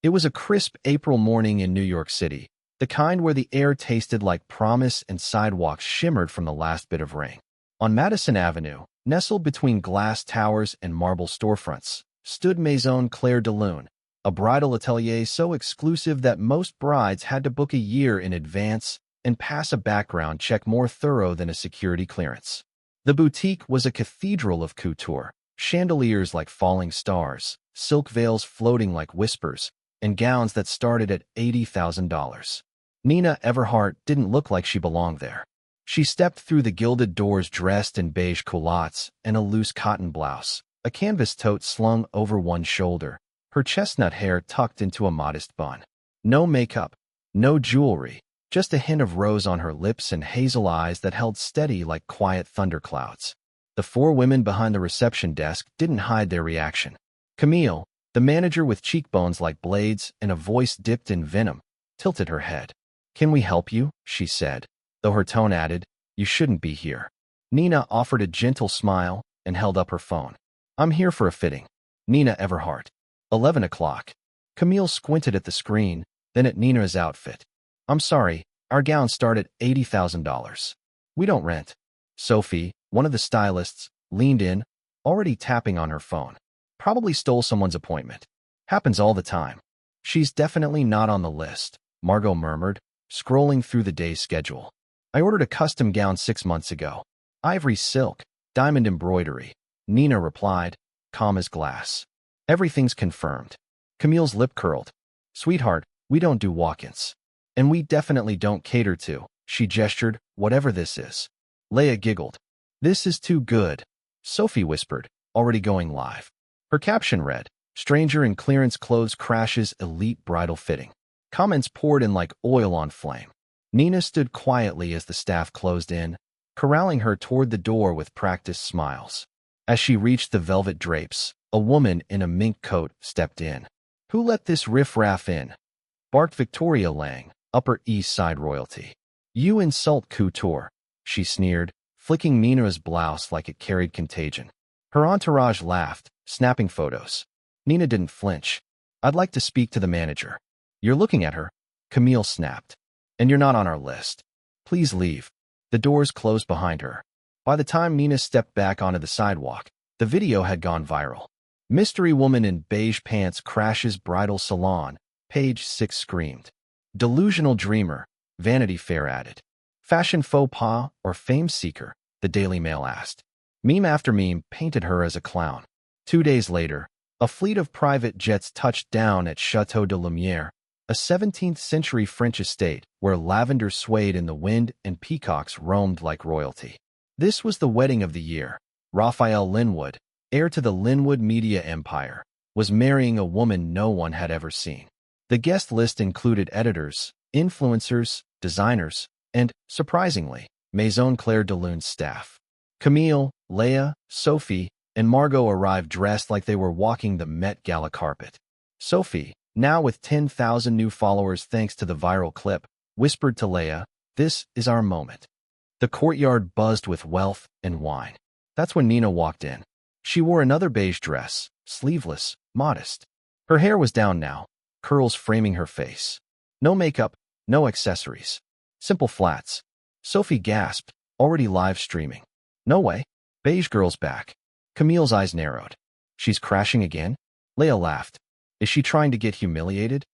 It was a crisp April morning in New York City, the kind where the air tasted like promise and sidewalks shimmered from the last bit of rain. On Madison Avenue, nestled between glass towers and marble storefronts, stood Maison Claire de Lune, a bridal atelier so exclusive that most brides had to book a year in advance and pass a background check more thorough than a security clearance. The boutique was a cathedral of couture, chandeliers like falling stars, silk veils floating like whispers, and gowns that started at $80,000. Nina Everhart didn't look like she belonged there. She stepped through the gilded doors dressed in beige culottes and a loose cotton blouse, a canvas tote slung over one shoulder, her chestnut hair tucked into a modest bun. No makeup, no jewelry, just a hint of rose on her lips and hazel eyes that held steady like quiet thunderclouds. The four women behind the reception desk didn't hide their reaction. Camille, the manager with cheekbones like blades and a voice dipped in venom, tilted her head. "Can we help you?" she said, though her tone added, "You shouldn't be here." Nina offered a gentle smile and held up her phone. "I'm here for a fitting. Nina Everhart. 11 o'clock. Camille squinted at the screen, then at Nina's outfit. "I'm sorry, our gowns start at $80,000. We don't rent." Sophie, one of the stylists, leaned in, already tapping on her phone. "Probably stole someone's appointment. Happens all the time." "She's definitely not on the list," Margot murmured, scrolling through the day's schedule. "I ordered a custom gown 6 months ago. Ivory silk, diamond embroidery." Nina replied, calm as glass. "Everything's confirmed." Camille's lip curled. "Sweetheart, we don't do walk-ins. And we definitely don't cater to," she gestured, "whatever this is." Leah giggled. "This is too good." Sophie whispered, already going live. Her caption read, "Stranger in clearance clothes crashes elite bridal fitting." Comments poured in like oil on flame. Nina stood quietly as the staff closed in, corralling her toward the door with practiced smiles. As she reached the velvet drapes, a woman in a mink coat stepped in. "Who let this riffraff in?" barked Victoria Lang, Upper East Side royalty. "You insult couture," she sneered, flicking Nina's blouse like it carried contagion. Her entourage laughed, snapping photos. Nina didn't flinch. "I'd like to speak to the manager." "You're looking at her," Camille snapped. "And you're not on our list. Please leave." The doors closed behind her. By the time Nina stepped back onto the sidewalk, the video had gone viral. "Mystery woman in beige pants crashes bridal salon," page 6 screamed. "Delusional dreamer," Vanity Fair added. "Fashion faux pas or fame seeker," the Daily Mail asked. Meme after meme painted her as a clown. 2 days later, a fleet of private jets touched down at Château de Lumière, a 17th-century French estate where lavender swayed in the wind and peacocks roamed like royalty. This was the wedding of the year. Raphael Linwood, heir to the Linwood media empire, was marrying a woman no one had ever seen. The guest list included editors, influencers, designers, and, surprisingly, Maison Claire de Lune's staff. Camille, Leah, Sophie, and Margot arrived dressed like they were walking the Met Gala carpet. Sophie, now with 10,000 new followers thanks to the viral clip, whispered to Leah, "This is our moment." The courtyard buzzed with wealth and wine. That's when Nina walked in. She wore another beige dress, sleeveless, modest. Her hair was down now, curls framing her face. No makeup, no accessories. Simple flats. Sophie gasped, already live streaming. "No way. Beige girl's back." Camille's eyes narrowed. "She's crashing again?" Leah laughed. "Is she trying to get humiliated?"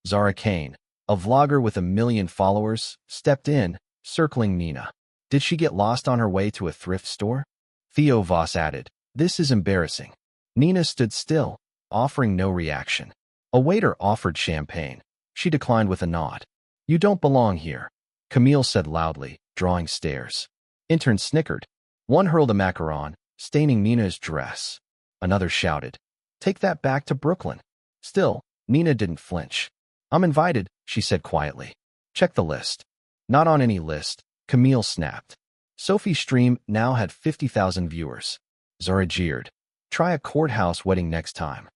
Zara Kane, a vlogger with 1 million followers, stepped in, circling Nina. "Did she get lost on her way to a thrift store?" Theo Voss added, "This is embarrassing." Nina stood still, offering no reaction. A waiter offered champagne. She declined with a nod. "You don't belong here," Camille said loudly, drawing stares. Interns snickered. One hurled a macaron, staining Nina's dress. Another shouted, "Take that back to Brooklyn." Still, Nina didn't flinch. "I'm invited," she said quietly. "Check the list." "Not on any list," Camille snapped. Sophie's stream now had 50,000 viewers. Zara jeered. "Try a courthouse wedding next time."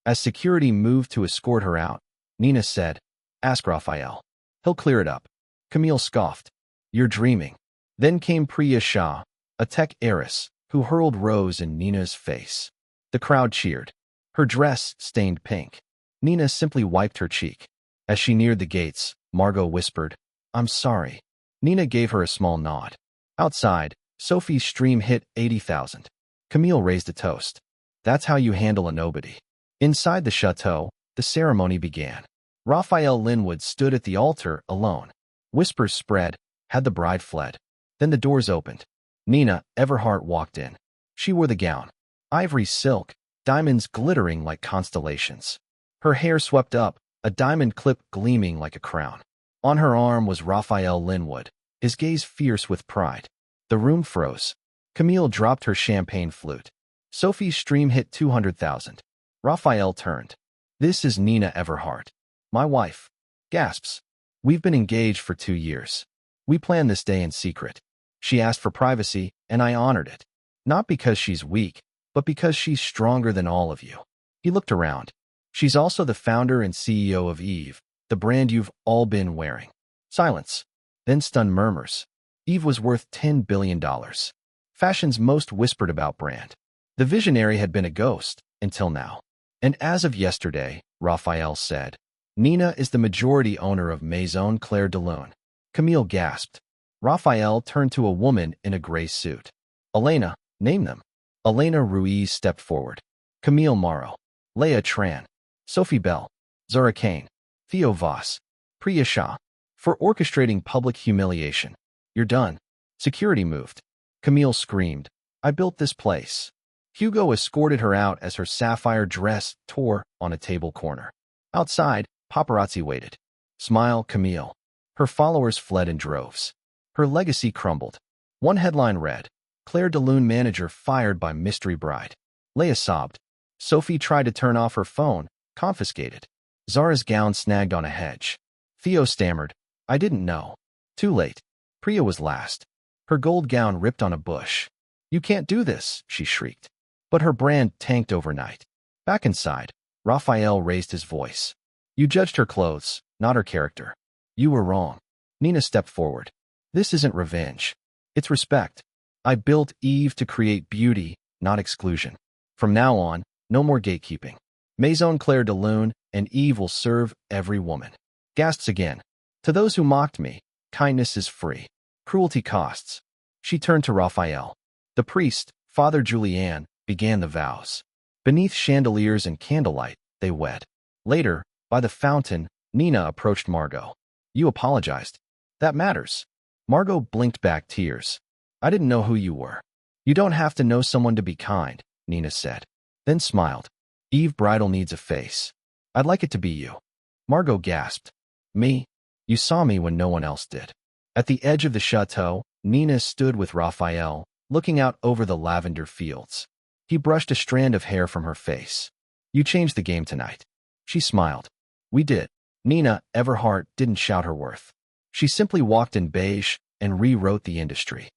As security moved to escort her out, Nina said, "Ask Raphael. He'll clear it up." Camille scoffed. "You're dreaming." Then came Priya Shah, a tech heiress, who hurled rose in Nina's face. The crowd cheered. Her dress stained pink. Nina simply wiped her cheek. As she neared the gates, Margot whispered, "I'm sorry." Nina gave her a small nod. Outside, Sophie's stream hit 80,000. Camille raised a toast. "That's how you handle a nobody." Inside the chateau, the ceremony began. Raphael Linwood stood at the altar alone. Whispers spread. Had the bride fled? Then the doors opened. Nina Everhart walked in. She wore the gown. Ivory silk, diamonds glittering like constellations. Her hair swept up, a diamond clip gleaming like a crown. On her arm was Raphael Linwood, his gaze fierce with pride. The room froze. Camille dropped her champagne flute. Sophie's stream hit 200,000. Raphael turned. "This is Nina Everhart. My wife." Gasps. "We've been engaged for 2 years. We planned this day in secret. She asked for privacy, and I honored it. Not because she's weak, but because she's stronger than all of you." He looked around. "She's also the founder and CEO of Eve, the brand you've all been wearing." Silence. Then stunned murmurs. Eve was worth $10 billion. Fashion's most whispered about brand. The visionary had been a ghost, until now. "And as of yesterday," Raphael said, "Nina is the majority owner of Maison Claire de Lune." Camille gasped. Raphael turned to a woman in a gray suit. "Elena, name them." Elena Ruiz stepped forward. Camille Morrow. Leah Tran. Sophie Bell. Zara Kane. Theo Voss. Priya Shah. "For orchestrating public humiliation. You're done." Security moved. Camille screamed, "I built this place." Hugo escorted her out as her sapphire dress tore on a table corner. Outside, paparazzi waited. "Smile, Camille." Her followers fled in droves. Her legacy crumbled. One headline read, "Claire de Lune manager fired by mystery bride." Leah sobbed. Sophie tried to turn off her phone, confiscated. Zara's gown snagged on a hedge. Theo stammered, "I didn't know." Too late. Priya was last. Her gold gown ripped on a bush. "You can't do this," she shrieked. But her brand tanked overnight. Back inside, Raphael raised his voice. "You judged her clothes, not her character. You were wrong." Nina stepped forward. "This isn't revenge. It's respect. I built Eve to create beauty, not exclusion. From now on, no more gatekeeping. Maison Claire de Lune and Eve will serve every woman." Gasps again. "To those who mocked me, kindness is free. Cruelty costs." She turned to Raphael. The priest, Father Julian, began the vows. Beneath chandeliers and candlelight, they wed. Later, by the fountain, Nina approached Margot. "You apologized. That matters." Margot blinked back tears. "I didn't know who you were." "You don't have to know someone to be kind," Nina said. Then smiled. "Eve Bridal needs a face. I'd like it to be you." Margot gasped. "Me? You saw me when no one else did." At the edge of the chateau, Nina stood with Raphael, looking out over the lavender fields. He brushed a strand of hair from her face. "You changed the game tonight." She smiled. "We did." Nina Everhart didn't shout her worth. She simply walked in beige and rewrote the industry.